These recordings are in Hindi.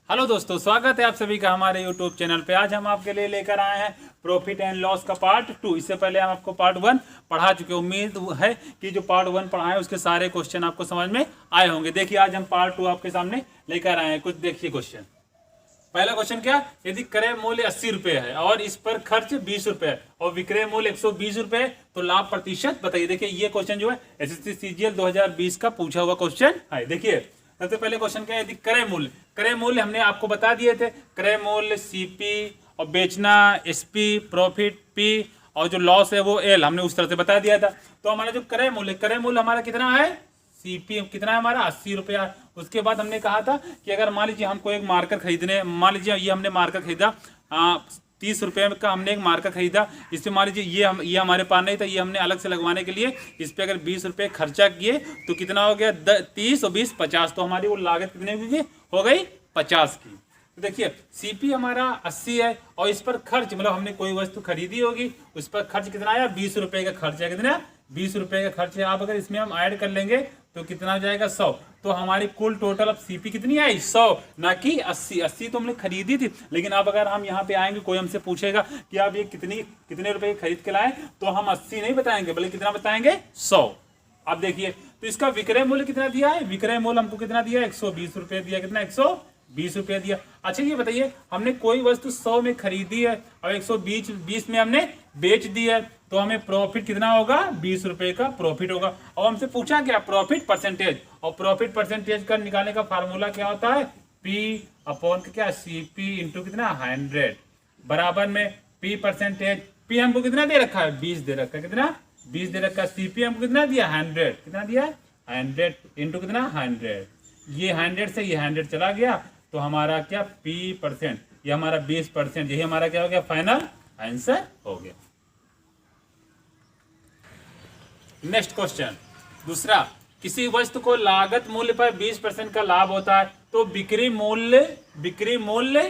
हेलो दोस्तों, स्वागत है आप सभी का हमारे यूट्यूब चैनल पे। आज हम आपके लिए लेकर आए हैं प्रॉफिट एंड लॉस का पार्ट 2। इससे पहले हम आपको पार्ट 1 पढ़ा चुके। उम्मीद है कि जो पार्ट 1 पढ़ाए उसके सारे क्वेश्चन आपको समझ में आए होंगे। देखिए, आज हम पार्ट 2 आपके सामने लेकर आए हैं। कुछ देखिए क्वेश्चन। पहला क्वेश्चन क्या, यदि क्रय मूल्य 80 रुपए है और इस पर खर्च 20 रुपए है और विक्रय मूल्य 120 रुपए है, तो लाभ प्रतिशत बताइए। देखिए, ये क्वेश्चन जो है एसएससी सीजीएल 2020 का पूछा हुआ क्वेश्चन है। देखिए, सबसे पहले क्वेश्चन क्या है, यदि क्रय मूल्य हमने आपको बता दिए थे। क्रय मूल्य सीपी और बेचना एसपी, प्रॉफिट पी और जो लॉस है वो एल, हमने उस तरह से बता दिया था। तो हमारा जो क्रय मूल्य हमारा कितना है, सीपी कितना है हमारा 80 रुपया। उसके बाद हमने कहा था कि अगर मान लीजिए हमको एक मार्कर खरीदने, मान लीजिए ये हमने मार्कर खरीदा 30 रुपये का, हमने एक मार्कर खरीदा। इसमें मान लीजिए ये हमारे पास नहीं था, ये हमने अलग से लगवाने के लिए इस पर अगर 20 रुपये खर्चा किए तो कितना हो गया 30 और 20 50। तो हमारी वो लागत कितने की हो गई 50 की। तो देखिए, सीपी हमारा 80 है और इस पर खर्च मतलब हमने कोई वस्तु खरीदी होगी, उस पर खर्च कितना आया 20 रुपये का खर्च है। कितना 20 रुपये का खर्च है। आप अगर इसमें हम ऐड कर लेंगे तो कितना हो जाएगा 100। तो हमारी कुल टोटल अब सीपी कितनी आई 100, ना कि 80। 80 तो हमने खरीदी थी, लेकिन अब अगर हम यहाँ पे आएंगे, कोई हमसे पूछेगा कि आप ये कितने रुपए खरीद के लाए, तो हम 80 नहीं बताएंगे बल्कि कितना बताएंगे 100। अब देखिए, तो इसका विक्रय मूल्य कितना दिया है, विक्रय मूल्य हमको कितना दिया 120 रुपये दिया। कितना 120 रुपये दिया। अच्छा, ये बताइए, हमने कोई वस्तु 100 में खरीदी है और 120 में हमने बेच दी है, तो हमें प्रॉफिट कितना होगा 20 रुपए का प्रॉफिट होगा। और हमसे पूछा क्या, प्रॉफिट परसेंटेज। और प्रॉफिट परसेंटेज का निकालने का फार्मूला क्या होता है, पी अपॉन क्या सीपी इंटू कितना 100 बराबर में पी परसेंटेज। पी हमको कितना दे रखा है 20 दे रखा है। कितना 20 दे रखा है। सीपी हमको कितना दिया 100, कितना दिया 100 इंटू कितना 100। ये 100 से ये 100 चला गया, तो हमारा क्या पी परसेंट, ये हमारा 20%, यही हमारा क्या हो गया फाइनल आंसर हो गया। नेक्स्ट क्वेश्चन दूसरा, किसी वस्तु को लागत मूल्य पर 20% का लाभ होता है, तो बिक्री मूल्य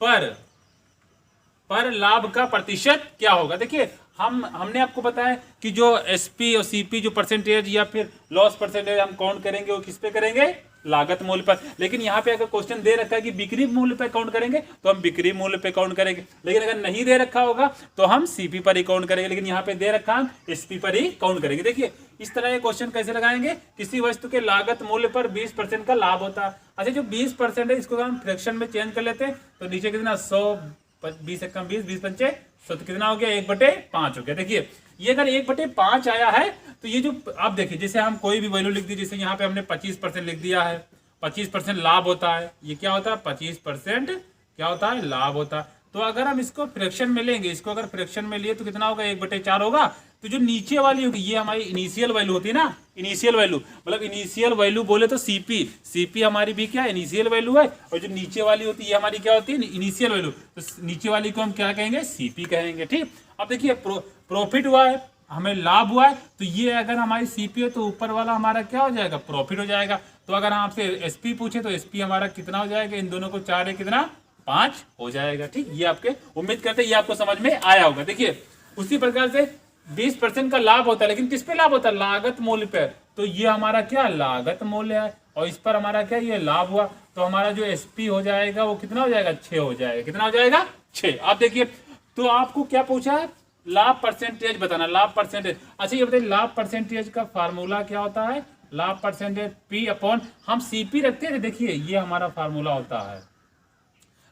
पर लाभ का प्रतिशत क्या होगा। देखिए, हमने आपको बताया कि जो एसपी और सीपी जो परसेंटेज या फिर लॉस परसेंटेज हम काउंट करेंगे वो किस पे करेंगे, लागत मूल्य पर। लेकिन यहाँ पे अगर क्वेश्चन दे रखा है कि बिक्री मूल्य पे काउंट करेंगे, तो हम बिक्री मूल्य पे काउंट करेंगे। लेकिन अगर नहीं दे रखा होगा तो हम सीपी पर ही काउंट करेंगे। लेकिन यहाँ पे दे रखा हम एसपी पर ही काउंट करेंगे। देखिए, इस तरह ये क्वेश्चन कैसे लगाएंगे, किसी वस्तु के लागत मूल्य पर 20% का लाभ होता है। अच्छा, जो 20% है इसको हम फ्रैक्शन में चेंज कर लेते हैं, तो नीचे कितना 100, 20 एकम 20, 20 पंचे 100, तो कितना हो गया 1/5 हो गया। देखिए, ये अगर 1/5 आया है, तो ये जो आप देखिए, जैसे हम कोई भी वैल्यू लिख दी, जैसे यहाँ पे हमने 25% लिख दिया है, 25% लाभ होता है। ये क्या होता है 25% क्या होता है लाभ होता है। तो अगर हम इसको फ्रैक्शन में लेंगे, इसको अगर फ्रैक्शन में लिए तो कितना होगा 1/4 होगा। तो जो नीचे वाली होगी ये हमारी इनिशियल वैल्यू होती है ना, इनिशियल वैल्यू मतलब इनिशियल वैल्यू बोले तो सीपी हमारी भी क्या इनिशियल वैल्यू है, और जो नीचे वाली होती है ये हमारी क्या होती है इनिशियल वैल्यू। तो नीचे वाली को हम क्या कहेंगे सीपी कहेंगे। ठीक, अब देखिए प्रॉफिट हुआ है, हमें लाभ हुआ है, तो ये अगर हमारी सीपी है तो ऊपर वाला हमारा क्या हो जाएगा प्रॉफिट हो जाएगा। तो अगर हम आपसे एसपी पूछे तो एसपी हमारा कितना हो जाएगा, इन दोनों को 4 है कितना 5 हो जाएगा। ठीक, ये आपके उम्मीद करते हैं ये आपको समझ में आया होगा। देखिए, उसी प्रकार से 20% का लाभ होता है, लेकिन किस पे लाभ होता है लागत मूल्य पर। तो ये हमारा क्या लागत मूल्य है और इस पर हमारा क्या ये लाभ हुआ, तो हमारा जो एसपी हो जाएगा वो कितना हो जाएगा 6 हो जाएगा। कितना हो जाएगा 6। आप देखिए, तो आपको क्या पूछा है लाभ परसेंटेज बताना, लाभ परसेंटेज। अच्छा, ये बताइए लाभ परसेंटेज का फार्मूला क्या होता है, लाभ परसेंटेज पी अपॉन हम सीपी रखते थे। देखिए, ये हमारा फार्मूला होता है,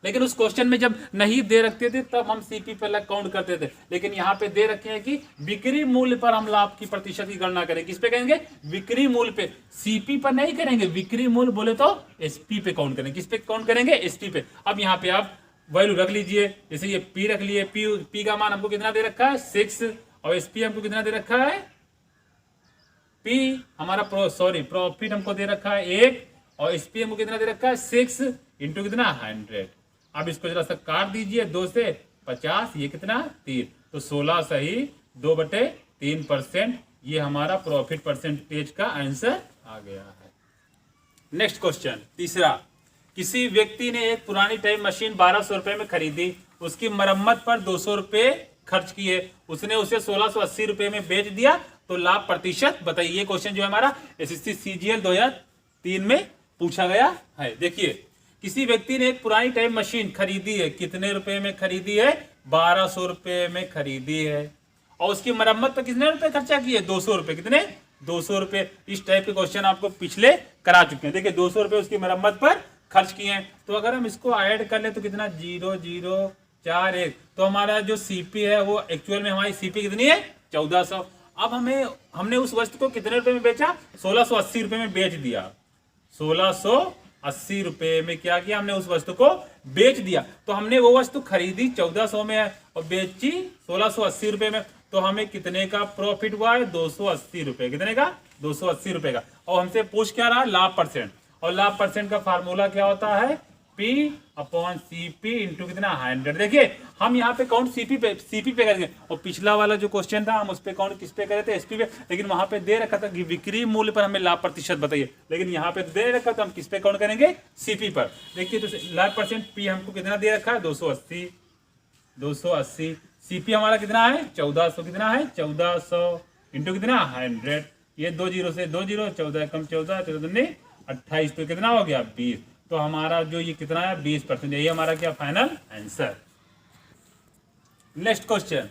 लेकिन उस क्वेश्चन में जब नहीं दे रखते थे तब हम सीपी पर अलग काउंट करते थे। लेकिन यहाँ पे दे रखे हैं कि बिक्री मूल्य पर हम लाभ की प्रतिशत की गणना करेंगे। किस पे करेंगे बिक्री मूल्य पे, सीपी पर नहीं करेंगे। बिक्री मूल्य बोले तो एसपी पे काउंट करेंगे। किस पे काउंट करेंगे एसपी पे। अब यहाँ पे आप वैल्यू रख लीजिए, जैसे ये पी रख लिए, पी का मान हमको कितना दे रखा है 6 और एसपी हमको कितना दे रखा है पी हमारा प्रॉफिट हमको दे रखा है 1 और एसपी हमको कितना दे रखा है 6 इंटू कितना 100। अब इसको जरा सा काट दीजिए, 2 से 50 ये कितना 3, तो 16 सही 2/3%। ये हमारा प्रॉफिट परसेंटेज का आंसर आ गया है। नेक्स्ट क्वेश्चन तीसरा, किसी व्यक्ति ने एक पुरानी टाइम मशीन 1200 रुपए में खरीदी, उसकी मरम्मत पर 200 रुपए खर्च किए, उसने उसे 1680 रुपए में बेच दिया, तो लाभ प्रतिशत बताइए। ये क्वेश्चन जो है हमारा एसएससी सीजीएल 2003 में पूछा गया है। देखिए, किसी व्यक्ति ने एक पुरानी टाइम मशीन खरीदी है, कितने रुपए में खरीदी है? 1200 रुपए में खरीदी है। और उसकी मरम्मत पर कितने रुपए खर्चा किए? 200 रुपए। कितने? 200 रुपए। इस टाइप के क्वेश्चन आपको पिछले करा चुके हैं। देखिए 200 रुपए उसकी मरम्मत पर खर्च किए हैं। तो अगर हम इसको ऐड कर ले तो कितना? 0041। तो हमारा जो सीपी है वो एक्चुअल में हमारी सीपी कितनी है? 1400। अब हमने उस वस्तु को कितने रुपए में बेचा? 1680 रुपए में बेच दिया। 1680 रुपए में क्या किया? हमने उस वस्तु को बेच दिया। तो हमने वो वस्तु खरीदी 1400 में है और बेची 1680 रुपए में। तो हमें कितने का प्रॉफिट हुआ है? 280 रुपए। कितने का? 280 रुपए का। और हमसे पूछ क्या रहा? लाभ परसेंट। और लाभ परसेंट का फार्मूला क्या होता है? P/CP इंटू कितना? 100। देखिए हम यहाँ पे काउंट सीपी पे करेंगे और पिछला वाला जो क्वेश्चन था हम उस पे काउंट किस पे करे थे? एसपी पे। लेकिन वहां पे दे रखा था कि बिक्री मूल्य पर हमें लाभ प्रतिशत बताइए, लेकिन यहाँ पे दे रखा तो हम किस पे काउंट करेंगे? सीपी पर। देखिए तो लाभ परसेंट पी हमको कितना दे रखा है? 280। सीपी हमारा कितना है? 1400। कितना है? 1400 इंटू कितना? 100। ये 2 जीरो से 2 जीरो, 14 कम 14, 14 28। तो कितना हो गया? 20। तो हमारा जो ये कितना है? 20%। यही हमारा क्या फाइनल आंसर। नेक्स्ट क्वेश्चन,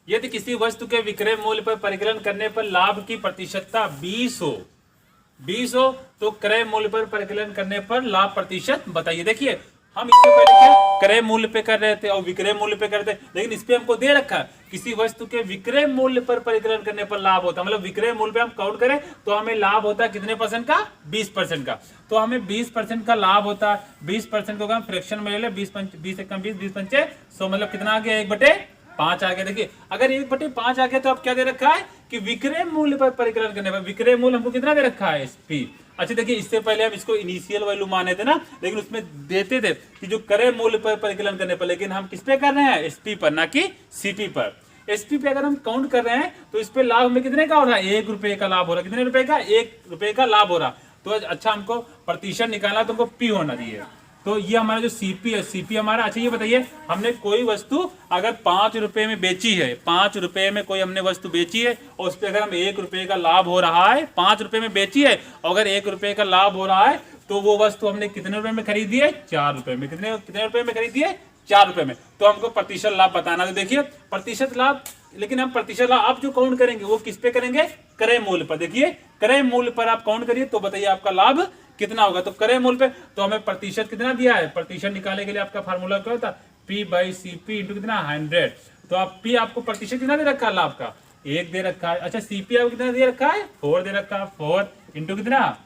यदि किसी वस्तु के विक्रय मूल्य पर परिकलन करने पर लाभ की प्रतिशतता 20 हो तो क्रय मूल्य पर परिकलन करने पर लाभ प्रतिशत बताइए। देखिए हम इससे पहले क्या क्रय मूल्य पे कर रहे थे और विक्रय मूल्य पे करते, लेकिन इस पे हमको दे रखा है किसी वस्तु के विक्रय मूल्य पर परिकलन करने पर लाभ होता है। मतलब विक्रय मूल्य पे हम काउंट करें तो हमें लाभ होता है कितने परसेंट का? 20% का। तो हमें 20% का लाभ होता है। 20% को हम फ्रैक्शन में ले ले, 20 एक कम 20, 20 पंचे 100, मतलब कितना आ गया? 1/5 आ गया। देखिए अगर 1/5 आ गया तो अब क्या दे रखा है कि विक्रय मूल्य पर परिकलन करने पर विक्रय मूल्य हमको कितना दे रखा है? SP। अच्छा देखिए इससे पहले हम इसको इनिशियल वैल्यू माने थे ना, लेकिन उसमें देते थे कि जो क्रय मूल्य पर परिकलन करने पर, लेकिन हम किस पे कर रहे हैं? SP पर, ना कि CP पर। SP पे अगर हम काउंट कर रहे हैं तो इस पे लाभ में कितने का हो रहा है? 1 रुपए का लाभ हो रहा है। कितने रुपए का? 1 रुपए का लाभ हो रहा। तो अच्छा हमको प्रतिशत निकालना तो हमको P होना चाहिए। तो ये हमारा जो सीपी है, सीपी हमारा। अच्छा ये बताइए हमने कोई वस्तु अगर 5 रुपए में बेची है, 5 रुपए में कोई हमने वस्तु बेची है और उस पर अगर हम 1 रुपए का लाभ हो रहा है, 5 रुपए में बेची है और अगर 1 रुपए का लाभ हो रहा है तो वो वस्तु हमने कितने रुपए में खरीदी है? 4 रुपए में। कितने रुपए में खरीदी है? 4 रुपए में। तो हमको प्रतिशत लाभ बताना। तो देखिए प्रतिशत लाभ, लेकिन हम प्रतिशत लाभ आप जो काउंट करेंगे वो किस पे करेंगे? क्रय मूल्य पर। देखिए क्रय मूल्य पर आप काउंट करिए तो बताइए आपका लाभ कितना होगा। तो क्रय मूल्य पे तो हमें प्रतिशत कितना दिया है? प्रतिशत निकालने के लिए आपका फार्मूला क्या होता है? P/CP इंटू कितना? 100। तो आप P आपको प्रतिशत कितना दे रखा है? लाभ का 1 दे रखा है। अच्छा CP आपको कितना दे रखा है? 4 दे रखा है। 4 इंटू कितना?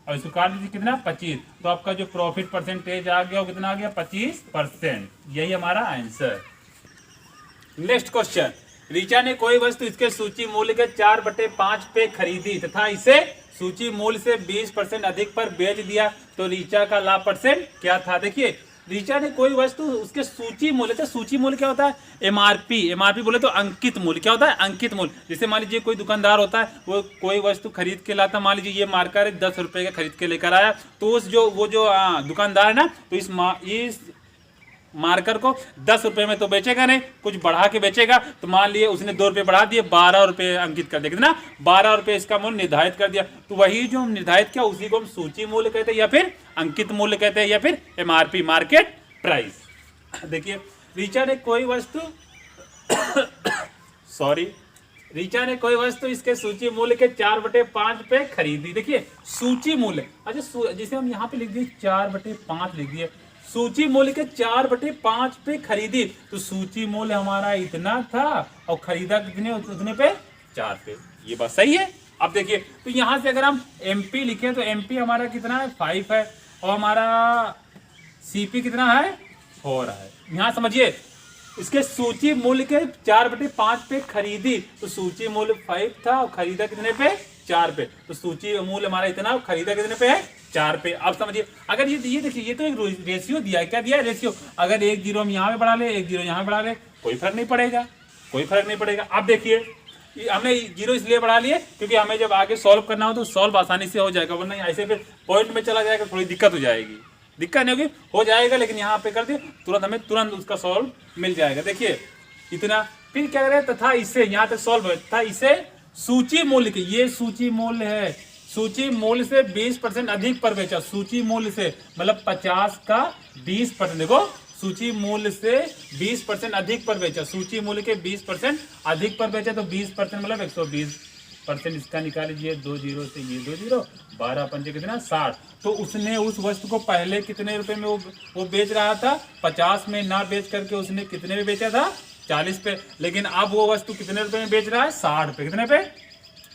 और इसको काट दीजिए कितना? 25। तो आपका जो प्रॉफिट परसेंटेज आ गया वो कितना आ गया? 25%। यही हमारा आंसर। नेक्स्ट क्वेश्चन, ऋचा ने कोई वस्तु इसके सूची मूल्य के 4/5 पे खरीदी तथा इसे सूची मूल्य से 20% अधिक पर बेच दिया, तो ऋचा का लाभ परसेंट क्या था? देखिए ऋचा ने कोई वस्तु उसके सूची मूल्य, तो सूची मूल्य क्या होता है? एमआरपी बोले तो अंकित मूल्य। क्या होता है? अंकित मूल्य। जैसे मान लीजिए कोई दुकानदार होता है, वो कोई वस्तु खरीद के लाता, मान लीजिए ये मार्कर 10 रुपए का खरीद के लेकर आया, तो उस जो दुकानदार है ना, तो इस मार्कर को 10 रुपए में तो बेचेगा नहीं, कुछ बढ़ा के बेचेगा। तो मान लिए उसने 2 रुपए बढ़ा दिए, 12 रुपए अंकित कर दिया। कितना? 12 रुपए इसका मूल्य निर्धारित कर दिया। तो वही जो हम निर्धारित किया उसी को हम सूची मूल्य कहते हैं, या फिर अंकित मूल्य कहते हैं, या फिर एमआरपी, मार्केट प्राइस। देखिए ऋचा ने कोई वस्तु ऋचा ने कोई वस्तु इसके सूची मूल्य के 4/5 पे खरीदी। देखिए सूची मूल्य, अच्छा जिसे हम यहाँ पे लिख दिए 4/5 लिख दिए, सूची मूल्य के 4/5 पे खरीदी, तो सूची मूल्य हमारा इतना था और खरीदा कितने? उतने पे 4 पे। ये बात सही है। अब देखिए तो यहां से अगर हम MP लिखें तो MP हमारा कितना है? 5 है और हमारा CP कितना है? 4 है। यहां समझिए इसके सूची मूल्य के 4/5 पे खरीदी, तो सूची मूल्य 5 था और खरीदा कितने पे? 4 पे। तो सूची मूल्य हमारा इतना, खरीदा कितने पे है? 4 पे। आप समझिए अगर ये देखिए ये तो एक रेशियो दिया है। क्या दिया है? रेशियो। अगर 1 जीरो हम यहाँ पे बढ़ा ले, 1 जीरो यहाँ बढ़ा ले, कोई फर्क नहीं पड़ेगा, कोई फर्क नहीं पड़ेगा। आप देखिए हमने जीरो इसलिए बढ़ा लिए क्योंकि हमें जब आगे सॉल्व करना हो तो सॉल्व आसानी से हो जाएगा, वरना ऐसे फिर पॉइंट में चला जाएगा, थोड़ी दिक्कत हो जाएगी। दिक्कत नहीं होगी, हो जाएगा, लेकिन यहाँ पे कर दिए तुरंत हमें तुरंत उसका सॉल्व मिल जाएगा। देखिए इतना, फिर क्या करें? तथा इसे यहाँ तक सॉल्व है, तथा इसे सूची मूल्य के, ये सूची मूल्य है, सूची मूल्य से 20% अधिक पर बेचा, सूची मूल्य से मतलब 50 का 20%, देखो सूची मूल्य से 20% अधिक पर बेचा, सूची मूल्य के 20% अधिक पर बेचा, तो 20% मतलब 120%, इसका निकाल लीजिए, 2 जीरो से ये 2 जीरो, 12 पंजे कितना 60। तो उसने उस वस्तु को पहले कितने रुपए में वो बेच रहा था, 50 में ना बेच करके उसने कितने में बेचा था, 40 पे, लेकिन अब वो वस्तु कितने रुपए में बेच रहा है, 60 पे, कितने पे,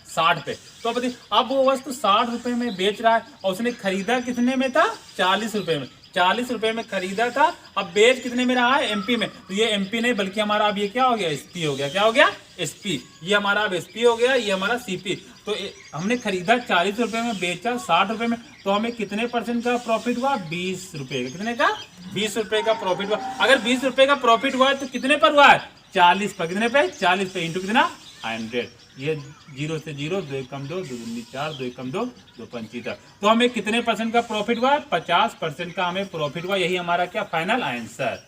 60 पे। तो बताइए अब वो वस्तु 60 रुपए में बेच रहा है और उसने खरीदा कितने में था, 40 रुपए में, 40 रुपए में खरीदा था, अब बेच कितने में रहा है, एमपी में। तो ये एमपी नहीं बल्कि हमारा अब ये क्या हो गया, एसपी हो गया, क्या हो गया, एसपी, ये हमारा अब एसपी हो गया, ये हमारा सीपी। तो हमने खरीदा 40 रुपए में, बेचा 60 रुपए में, तो हमें कितने परसेंट का प्रॉफिट हुआ, 20 रुपए का, कितने का, 20 रुपए का प्रॉफिट हुआ। अगर 20 रुपए का प्रॉफिट हुआ है तो कितने पर हुआ है, 40 पर, कितने पे, 40 पे, इंटू कितना, 100। ये 0 से 0, 2 कम 2, 2 दूनी 4, 2 कम 2, 2 पंची तक। तो हमें कितने परसेंट का प्रॉफिट हुआ, 50% का हमें प्रॉफिट हुआ, यही हमारा क्या फाइनल आंसर।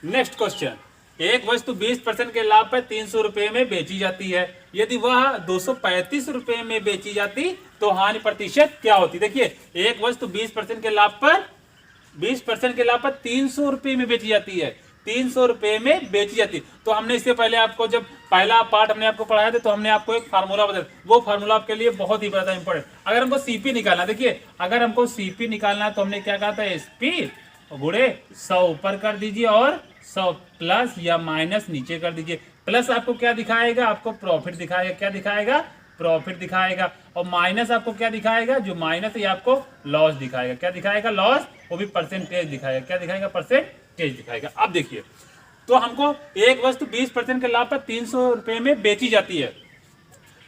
नेक्स्ट क्वेश्चन, एक वस्तु 20% के लाभ पर 300 रुपए में बेची जाती है, यदि वह 235 रुपए में बेची जाती तो हानि प्रतिशत क्या होती। देखिए एक वस्तु 20% के लाभ पर 300 रुपए में बेची जाती है, 300 रुपए में बेची जाती। तो हमने इससे पहले आपको जब पहला पार्ट हमने आपको पढ़ाया था तो हमने आपको एक फार्मूला बताया, वो फार्मूला आपके लिए बहुत ही ज्यादा इंपॉर्टेंट। अगर हमको सीपी निकालना, देखिए अगर हमको सीपी निकालना है तो हमने क्या कहा था, एसपी गुणे 100 ऊपर कर दीजिए और 100 प्लस या माइनस नीचे कर दीजिए। प्लस आपको क्या दिखाएगा, आपको प्रॉफिट दिखाएगा, क्या दिखाएगा, प्रॉफिट दिखाएगा, और माइनस आपको क्या दिखाएगा, जो माइनस है आपको लॉस दिखाएगा, क्या दिखाएगा, लॉस, वो भी परसेंटेज दिखाएगा, क्या दिखाएगा, परसेंटेज दिखाएगा। अब देखिए तो हमको एक वस्तु 20% के लाभ पर 300 रुपए में बेची जाती है,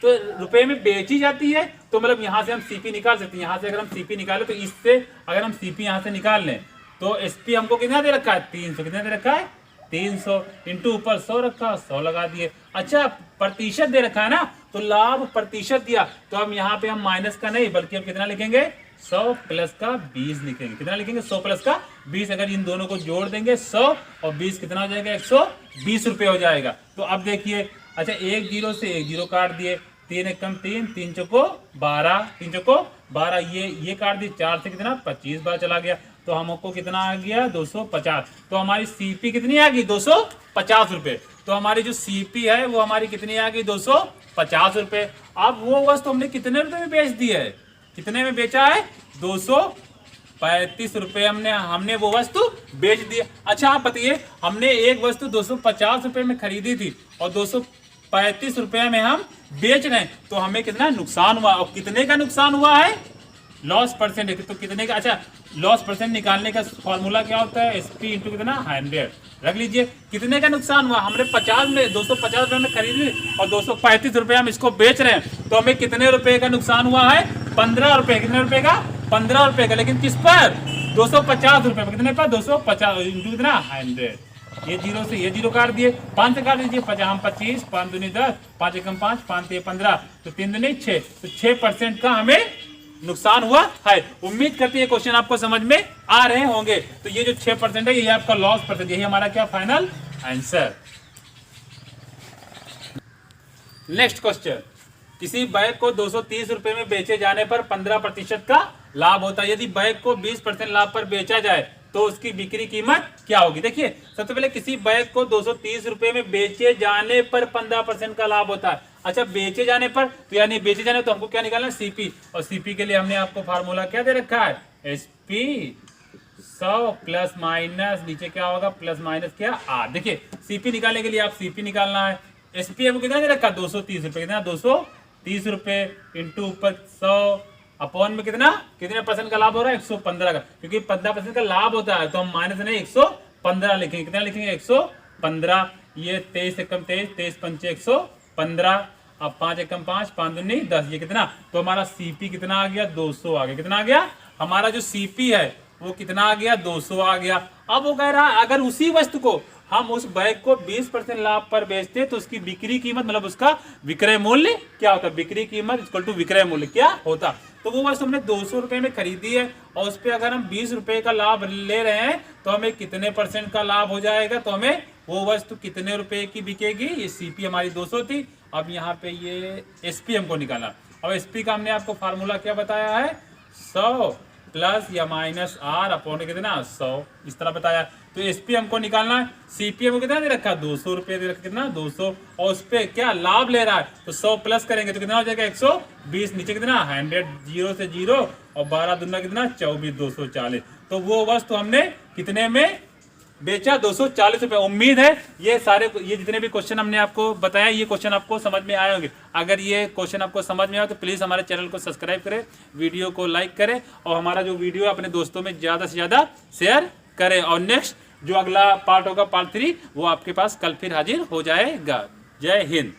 तो रुपए में बेची जाती है तो मतलब यहां से हम सीपी निकाल सकते हैं। यहां से अगर हम सीपी निकालें तो इससे अगर हम सीपी यहां से निकाल लें तो एसपी हमको कितना दे रखा है, 300, कितना दे रखा है, 300 इंटू ऊपर 100 रखा, 100 लगा दिए। अच्छा प्रतिशत दे रखा है ना, तो लाभ प्रतिशत दिया, तो हम यहाँ पे हम माइनस का नहीं बल्कि हम कितना लिखेंगे, 100 प्लस का 20 लिखेंगे, कितना लिखेंगे, 100 प्लस का 20। अगर इन दोनों को जोड़ देंगे 100 और 20 कितना हो जाएगा, 120 रुपए हो जाएगा। तो अब देखिए, अच्छा एक जीरो से एक जीरो काट दिए, 3 एक कम 3, 3 चौको 12, 3 चौको 12, ये काट दिए, 4 से कितना 25 बार चला गया, तो हमको कितना आ गया, 250। तो हमारी सीपी कितनी आ गई, 250 रुपए। तो हमारी जो सीपी है वो हमारी कितनी आ गई, 250 रुपए। अब वो वस्तु हमने कितने रुपए में बेच दी है, कितने में बेचा है, 235 रुपए हमने वो वस्तु बेच दी। अच्छा आप बताइए, हमने एक वस्तु 250 रुपए में खरीदी थी और 235 रुपए में हम बेच रहे हैं, तो हमें कितना नुकसान हुआ, और कितने का नुकसान हुआ है, लॉस परसेंट है, तो कितने का। अच्छा लॉस परसेंट निकालने का फॉर्मूला क्या होता है, एसपी इंटू कितना 100 रख लीजिए। कितने का नुकसान हुआ, हमने 50 में 250 रुपए में खरीदी और 235 रुपए हम इसको बेच रहे हैं, तो हमें कितने रुपए का नुकसान हुआ है, 15 रुपए। कितने रुपए का, 15 रुपए का, लेकिन किस पर, 250 रुपए पर, कितने पर, 250 इंटू कितना 100। ये जीरो से ये जीरो काट दिए, 5 से काट दीजिए, 25, 5 दूनी 10, 5 एकम 5, 5 ते 15, तो 3 दूनी 6, तो 6% का हमें नुकसान हुआ है। उम्मीद करते हैं क्वेश्चन आपको समझ में आ रहे होंगे। तो ये जो 6% है ये आपका लॉस परसेंट, यही हमारा क्या फाइनल आंसर। नेक्स्ट क्वेश्चन, किसी बैग को 230 रुपए में बेचे जाने पर 15% का लाभ होता है, यदि बैग को 20% लाभ पर बेचा जाए तो उसकी बिक्री कीमत क्या होगी। देखिए सबसे पहले किसी बैग को 230 रुपए में बेचे जाने पर 15% का लाभ होता है। अच्छा बेचे जाने पर, तो यानी बेचे जाने तो हमको क्या निकालना है, सीपी, और सीपी के लिए हमने आपको फार्मूला क्या दे रखा है, एसपी 100 प्लस माइनस नीचे क्या होगा, प्लस माइनस क्या आर। देखिए सीपी निकालने के लिए आप सीपी निकालना है, एसपी हमको कितना दे रखा है, 230 रुपए, कितना 230 रुपए इंटू ऊपर 100 अपॉन में कितना, कितने परसेंट का लाभ हो रहा है, 115 का, क्योंकि 15% का लाभ होता है तो हम माइनस नहीं 115 लिखेंगे, कितना लिखेंगे, 115। ये 23 एकम 23, 23 पंचे 115, अब 5 एकम 5, 5 दूनी 10, ये कितना, तो हमारा सीपी कितना आ गया, 200 आ गया। कितना आ गया, हमारा जो सीपी है वो कितना आ गया, 200 आ गया। अब वो कह रहा है अगर उसी वस्तु को हम उस बैग को 20% लाभ पर बेचते तो उसकी बिक्री कीमत मतलब उसका विक्रय मूल्य क्या होता, बिक्री कीमत इक्वल टू विक्रय मूल्य क्या होता। तो वो वस्तु हमने 200 रुपए में खरीदी है और उस पर अगर हम 20 रुपए का लाभ ले रहे हैं तो हमें कितने % का लाभ हो जाएगा, तो हमें वो वस्तु कितने रुपए की बिकेगी। ये सीपी हमारी 200 थी, अब यहाँ पे ये एसपी हमको निकाला। अब एसपी का हमने आपको फार्मूला क्या बताया है, 100 प्लस या माइनस आर अपॉन कितना 100, इस तरह बताया। तो एसपी हमको निकालना है, सीपी हमको कितना दे रखा है 200 रुपये दे रखा, कितना 200, और उस पर क्या लाभ ले रहा है, तो 100 प्लस करेंगे तो कितना हो जाएगा 120, नीचे कितना 100, 0 से 0 और 12 दूना कितना 24, 240। तो वो वस्तु हमने कितने में बेचा, 240 रुपये। उम्मीद है ये जितने भी क्वेश्चन हमने आपको बताया, ये क्वेश्चन आपको समझ में आए होंगे। अगर ये क्वेश्चन आपको समझ में आए तो प्लीज़ हमारे चैनल को सब्सक्राइब करें, वीडियो को लाइक करें और हमारा जो वीडियो है अपने दोस्तों में ज़्यादा से ज़्यादा शेयर करें। और नेक्स्ट जो अगला पार्ट होगा, पार्ट 3, वो आपके पास कल फिर हाजिर हो जाएगा। जय हिंद।